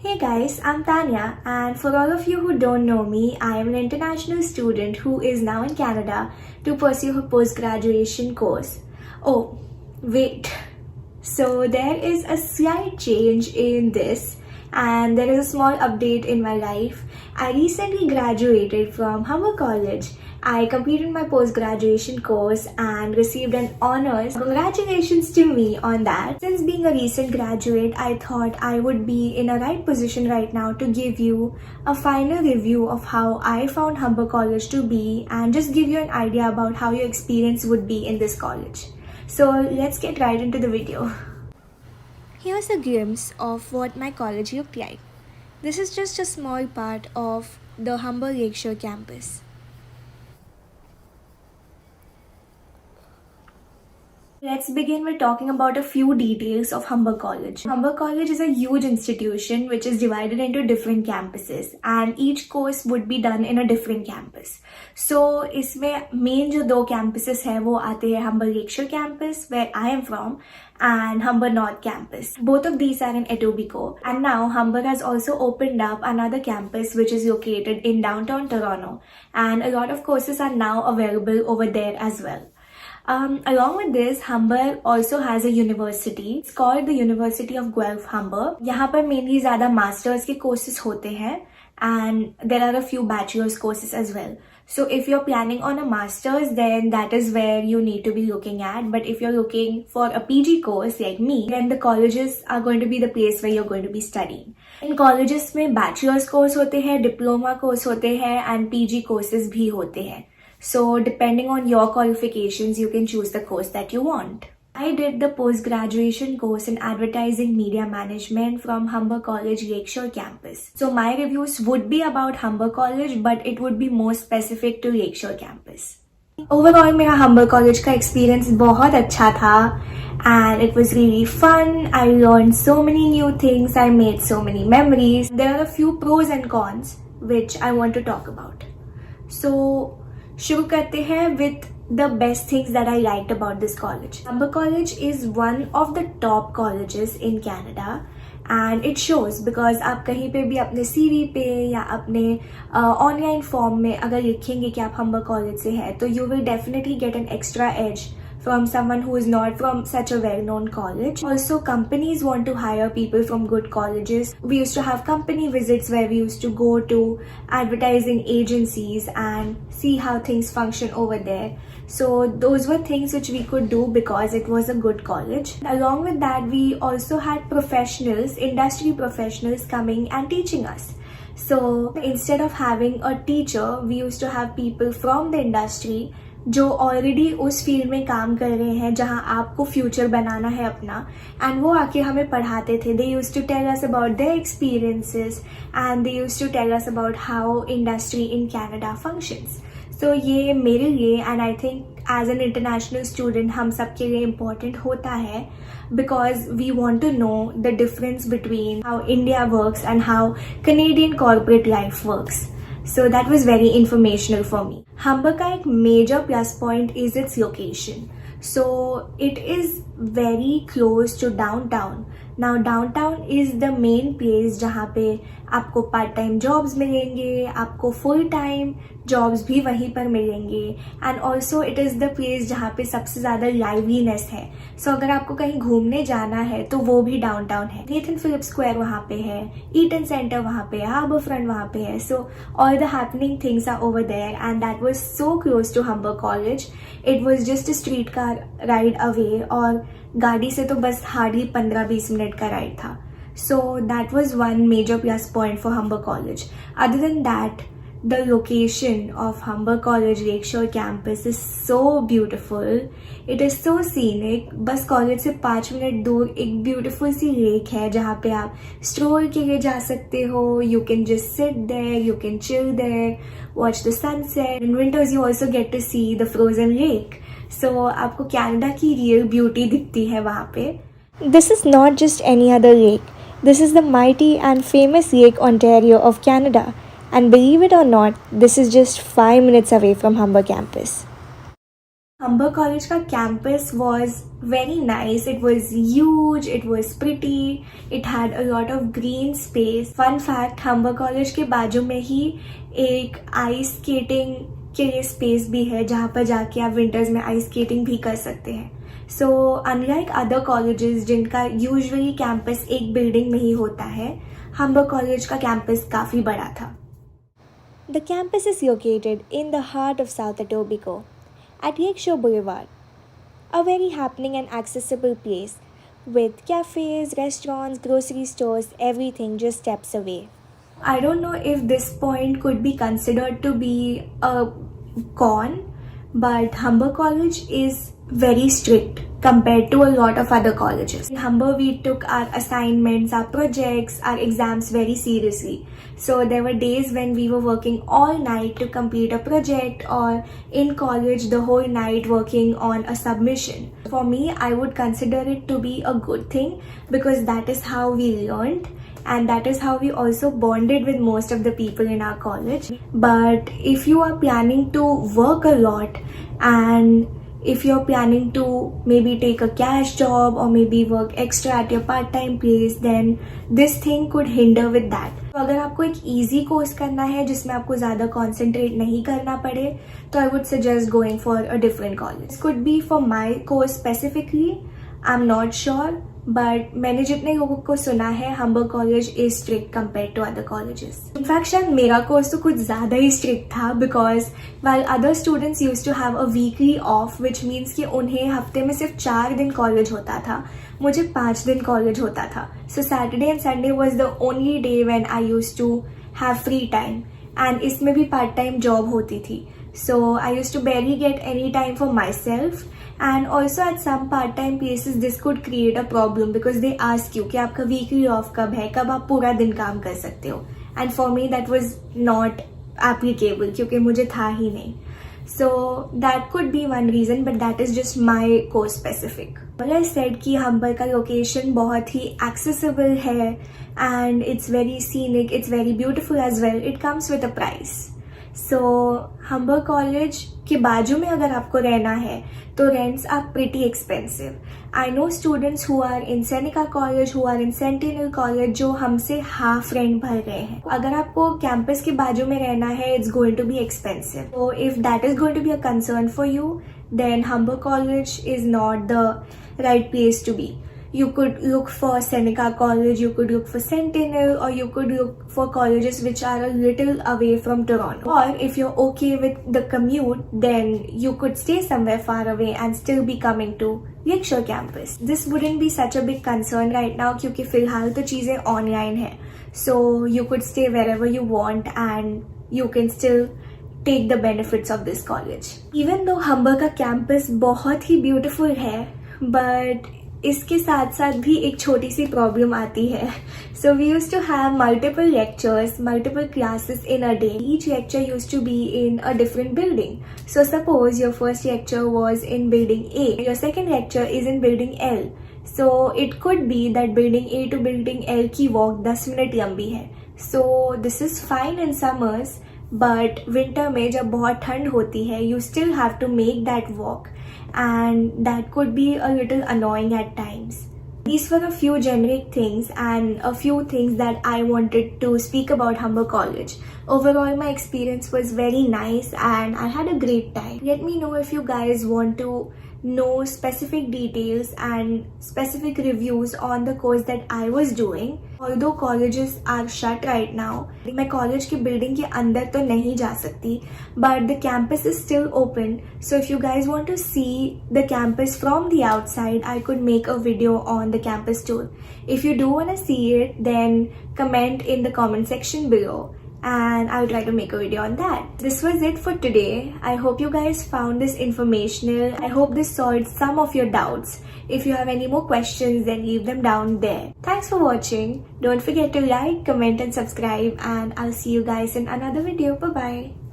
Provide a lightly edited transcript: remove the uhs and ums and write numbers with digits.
Hey guys, I'm Tanya, and for all of you who don't know me, I am an international student who is now in Canada to pursue her post graduation course. Oh, wait. So, there is a slight change in this, and there is a small update in my life. I recently graduated from Humber College. I completed my post graduation course and received an honors. Congratulations to me on that. Since being a recent graduate, I thought I would be in a right position right now to give you a final review of how I found Humber College to be and just give you an idea about how your experience would be in this college. So let's get right into the video. Here's a glimpse of what my college looked like. This is just a small part of the Humber Lakeshore campus. Let's begin with talking about a few details of Humber College. Humber College is a huge institution which is divided into different campuses and each course would be done in a different campus. So, इसमें main जो दो campuses हैं वो आते हैं Humber Lakeshore campus where I am from and Humber North campus. Both of these are in Etobicoke, and now Humber has also opened up another campus which is located in downtown Toronto, and a lot of courses are now available over there as well. Along with this, Humber also has a university. It's called the University of Guelph Humber. यहाँ पर mainly ज़्यादा masters के courses होते हैं and there are a few bachelor's courses as well. So if you're planning on a master's, then that is where you need to be looking at. But if you're looking for a PG course like me, then the colleges are going to be the place where you're going to be studying. In colleges में bachelor's course होते हैं, diploma course होते हैं and PG courses भी होते हैं. So depending on your qualifications, you can choose the course that you want. I did the post-graduation course in Advertising Media Management from Humber College Lakeshore campus. So my reviews would be about Humber College, but it would be more specific to Lakeshore campus. Overall, मेरा Humber College का experience बहुत अच्छा था and it was really fun. I learned so many new things. I made so many memories. There are a few pros and cons which I want to talk about. So शुरू करते हैं with the best things that I liked about this college. Humber College is one of the top colleges in Canada and it shows because आप कहीं पे भी अपने CV पे या अपने ऑनलाइन फॉर्म में अगर लिखेंगे कि आप Humber College से हैं तो you will definitely get an extra edge from someone who is not from such a well-known college. Also, companies want to hire people from good colleges. We used to have company visits where we used to go to advertising agencies and see how things function over there. So those were things which we could do because it was a good college. Along with that, we also had professionals, industry professionals coming and teaching us. So instead of having a teacher, we used to have people from the industry जो already उस field में काम कर रहे हैं जहां आपको future बनाना है अपना एंड वो आके हमें पढ़ाते थे. They used to tell us about their experiences and they used to tell us about how industry in Canada functions. So ये मेरे लिए and I think as an international student हम सबके लिए इम्पोर्टेंट होता है because we want to know the difference between how India works and how Canadian corporate life works. So that was very informational for me. Humber का एक major plus point is its location. So it is very close to downtown. Now downtown is the main place जहाँ पे आपको part time jobs मिलेंगे, आपको full time jobs भी वहीं पर मिलेंगे and also it is the place जहाँ पे सबसे ज़्यादा लाइवलीनेस है. सो अगर आपको कहीं घूमने जाना है तो वो भी डाउनटाउन है. नेथन फिलिप स्क्वायर वहाँ पे है, ईटन सेंटर वहाँ पे है, हार्बर फ्रंट वहाँ पे है. So all the happening things are over there and that was so close to Humber college. It was just a street car ride away और गाड़ी से तो बस हार्डली 15-20 मिनट का राइड था. So that was one major plus point for Humber College. Other than that, the location of Humber College Lakeshore campus is so beautiful. It is so scenic. बस college से 5 minute दूर एक beautiful सी lake है जहाँ पे आप stroll के लिए जा सकते हो. You can just sit there, you can chill there, watch the sunset. In winters you also get to see the frozen lake. So आपको कनाडा की रियल ब्यूटी दिखती है वहाँ पे. This is not just any other lake. This is the mighty and famous Lake Ontario of Canada, and believe it or not, this is just 5 minutes away from Humber campus. Humber College का campus was very nice. It was huge, it was pretty, it had a lot of green space. Fun fact, Humber College के बाजू में ही एक ice skating के लिए space भी है जहाँ पर जाके आप winters में ice skating भी कर सकते हैं. So unlike other colleges जिनका usually campus एक building में ही होता है, Humber College का campus काफ़ी बड़ा था. The campus is located in the heart of South Etobicoke, at Lakeshore Boulevard, a very happening and accessible place with cafes, restaurants, grocery stores, everything just steps away. I don't know if this point could be considered to be a con, but Humber College is very strict compared to a lot of other colleges. In Humber, we took our assignments, our projects, our exams very seriously. So there were days when we were working all night to complete a project, or in college the whole night working on a submission. For me, I would consider it to be a good thing because that is how we learned and that is how we also bonded with most of the people in our college. But if you are planning to work a lot and if you're planning to maybe take a cash job or maybe work extra at your part-time place, then this thing could hinder with that. तो अगर आपको एक easy course करना है जिसमें आपको ज़्यादा concentrate नहीं करना पड़े, तो I would suggest going for a different college. This could be for my course specifically. I'm not sure, but मैंने जितने लोगों को सुना है, Humber College is strict compared to other colleges. In fact, शायद मेरा course तो कुछ ज़्यादा ही strict था because while other students used to have a weekly off, which means कि उन्हें हफ्ते में सिर्फ 4 दिन college होता था, मुझे 5 दिन college होता था. So Saturday and Sunday was the only day when I used to have free time, and इसमें भी part time job होती थी. So I used to barely get any time for myself. And also at some part-time places this could create a problem because they ask you कि आपका weekly off कब है, कब आप पूरा दिन काम कर सकते हो. And for me that was not applicable क्योंकि मुझे था ही नहीं. So that could be one reason, but that is just my course specific. Well, I said कि Humber का location बहुत ही accessible है and it's very scenic, it's very beautiful as well. It comes with a price. So Humber College के बाजू में अगर आपको रहना है तो rents are pretty expensive. I know students who are in Seneca College, who are in Sentinel College जो हमसे half rent भर गए हैं. अगर आपको campus के बाजू में रहना है, it's going to be expensive. So if that is going to be a concern for you, then Humber College is not the right place to be. You could look for Seneca College, you could look for Sentinel, or you could look for colleges which are a little away from Toronto. Or if you're okay with the commute, then you could stay somewhere far away and still be coming to Lakeshore campus. This wouldn't be such a big concern right now क्योंकि फिलहाल तो चीज़ें online हैं. So you could stay wherever you want and you can still take the benefits of this college. Even though Humber का campus बहुत ही beautiful है, but इसके साथ साथ भी एक छोटी सी प्रॉब्लम आती है. So we used to have multiple lectures, multiple classes in a day. Each lecture used to be in a different building. So suppose your first lecture was in building A, your second lecture is in building L. So it could be that building A to building L की walk 10 minute लंबी है. So this is fine in summers, but winter में जब बहुत ठंड होती है, you still have to make that walk. And that could be a little annoying at times. These were a few generic things and a few things that I wanted to speak about Humber College. Overall, my experience was very nice and I had a great time. Let me know if you guys want to know specific details and specific reviews on the course that I was doing. Although colleges are shut right now, मैं college की building के अंदर तो नहीं जा सकती, but the campus is still open. So if you guys want to see the campus from the outside, I could make a video on the campus tour. If you do want to see it, then comment in the comment section below and I'll try to make a video on that. This was it for today. I hope you guys found this informational. I hope this solved some of your doubts. If you have any more questions, then leave them down there. Thanks for watching. Don't forget to like, comment and subscribe, and I'll see you guys in another video. Bye bye.